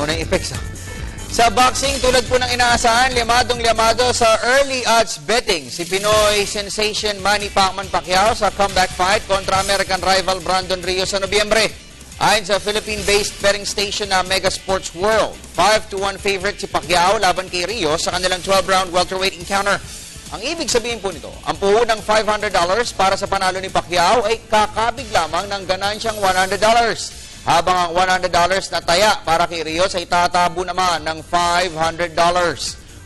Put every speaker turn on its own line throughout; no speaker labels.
mo na yung effects. Sa boxing, tulad po ng inaasahan, limadong-limado sa early odds betting si Pinoy sensation Manny Pacquiao sa comeback fight kontra American rival Brandon Rio sa Nobyembre. Ayon sa Philippine-based betting station na Mega Sports World, 5-1 favorite si Pacquiao laban kay Rio sa kanilang 12-round welterweight encounter. Ang ibig sabihin po nito, ang puhunang $500 para sa panalo ni Pacquiao ay kakabig lamang ng ganansyang $100. Habang ang $100 na taya para kay Rio ay itatabo naman ng $500.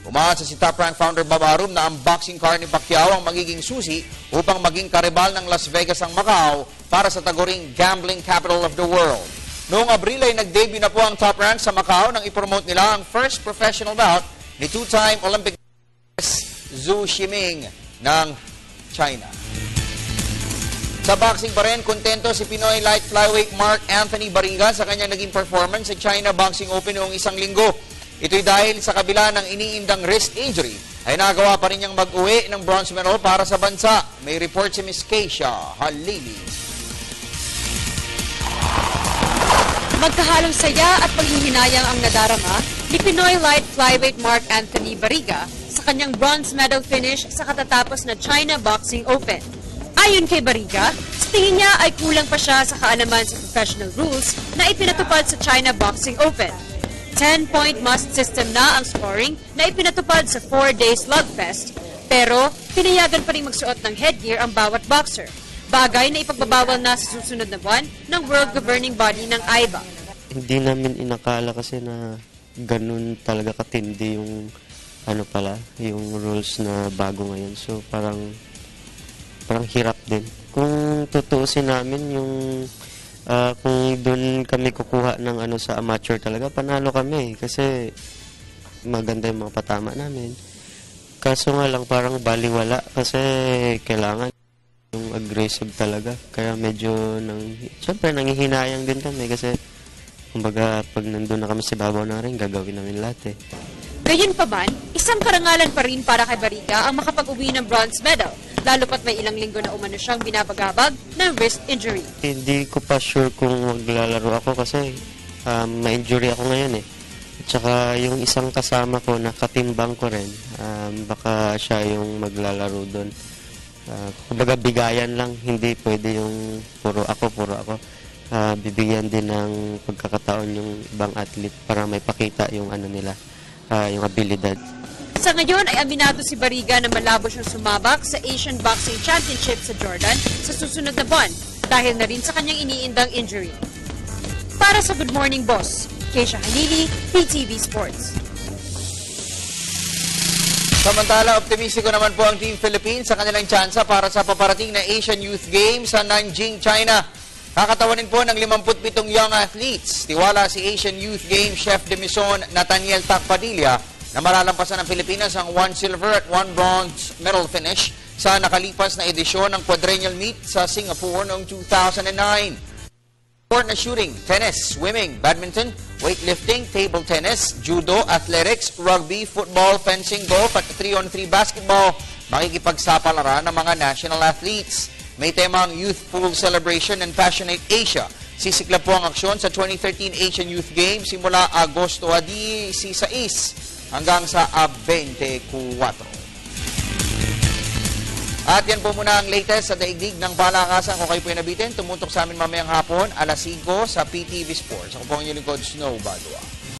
Umaasa si Top Rank founder Bob Arum na ang boxing car ni Pacquiao ang magiging susi upang maging karibal ng Las Vegas ang Macau para sa taguring gambling capital of the world. Noong Abril ay nag-debut na po ang Top Rank sa Macau nang ipromote nila ang first professional bout ni two-time Olympic Zhu Shiming ng China. Sa boxing pa rin, kontento si Pinoy light flyweight Mark Anthony Barriga sa kanyang naging performance sa China Boxing Open noong isang linggo. Ito'y dahil sa kabila ng iniindang wrist injury, ay nagawa pa rin niyang mag-uwi ng bronze medal para sa bansa. May report si Ms. Keisha Halili.
Magkahalong saya at paghihinayang ang nadarama ni Pinoy light flyweight Mark Anthony Barriga sa kanyang bronze medal finish sa katatapos na China Boxing Open. Ayon kay Barriga, sa tingin niya ay kulang pa siya sa kaalaman sa professional rules na ipinatupad sa China Boxing Open. 10-point must system na ang scoring na ipinatupad sa 4-day slugfest, pero pinayagan pa rin magsuot ng headgear ang bawat boxer, bagay na ipagbabawal na sa susunod na buwan ng world governing body ng AIBA.
Hindi namin inakala kasi na ganun talaga katindi yung yung rules na bago ngayon. So parang hirap din. Kung tutuusin namin yung kung doon kami kukuha ng sa amateur talaga, panalo kami kasi maganda yung mga patama namin. Kaso nga lang parang baliwala kasi kailangan yung aggressive talaga. Kaya medyo siyempre nanghihinayang din kami kasi kumbaga pag nandun na kami sa babaw na rin, gagawin namin lahat eh.
Gayunpaman, isang karangalan pa rin para kay Barriga ang makapag-uwi ng bronze medal, lalo pat may ilang linggo na umano siyang binabagabag ng wrist injury.
Hindi ko pa sure kung maglalaro ako kasi ma-injury ako ngayon eh. At saka yung isang kasama ko na katimbang ko rin, baka siya yung maglalaro doon. Kumbaga bigayan lang, hindi pwede yung puro ako. Bibigyan din ng pagkakataon yung ibang athlete para may pakita yung nila, yung abilidad.
Sa ngayon ay aminado si Barriga na malabo siyang sumabak sa Asian Boxing Championship sa Jordan sa susunod na buwan dahil na rin sa kanyang iniindang injury. Para sa Good Morning Boss, Keisha Halili, PTV Sports.
Samantala, optimistiko naman po ang Team Philippines sa kanilang tsansa para sa paparating na Asian Youth Games sa Nanjing, China. Kakatawanin po ng 57 young athletes. Tiwala si Asian Youth Games Chef de Mission Nathaniel Tacpadilla na malalampasan ng Pilipinas ang 1 silver at 1 bronze medal finish sa nakalipas na edisyon ng quadrennial meet sa Singapore noong 2009. Sport na shooting, tennis, swimming, badminton, weightlifting, table tennis, judo, athletics, rugby, football, fencing, golf at 3-on-3 basketball makikipagsapalaran ng mga national athletes. May temang Youthful Celebration and Passionate Asia. Sisikla po ang aksyon sa 2013 Asian Youth Games simula Agosto 16 hanggang sa 24. At yan po muna ang latest sa daigdig ng palakasan. Kung kayo po nabitin, tumutok sa amin mamayang hapon, alas 5 sa PTV Sports. Ako po ang inyong lingkod, Snow Badua.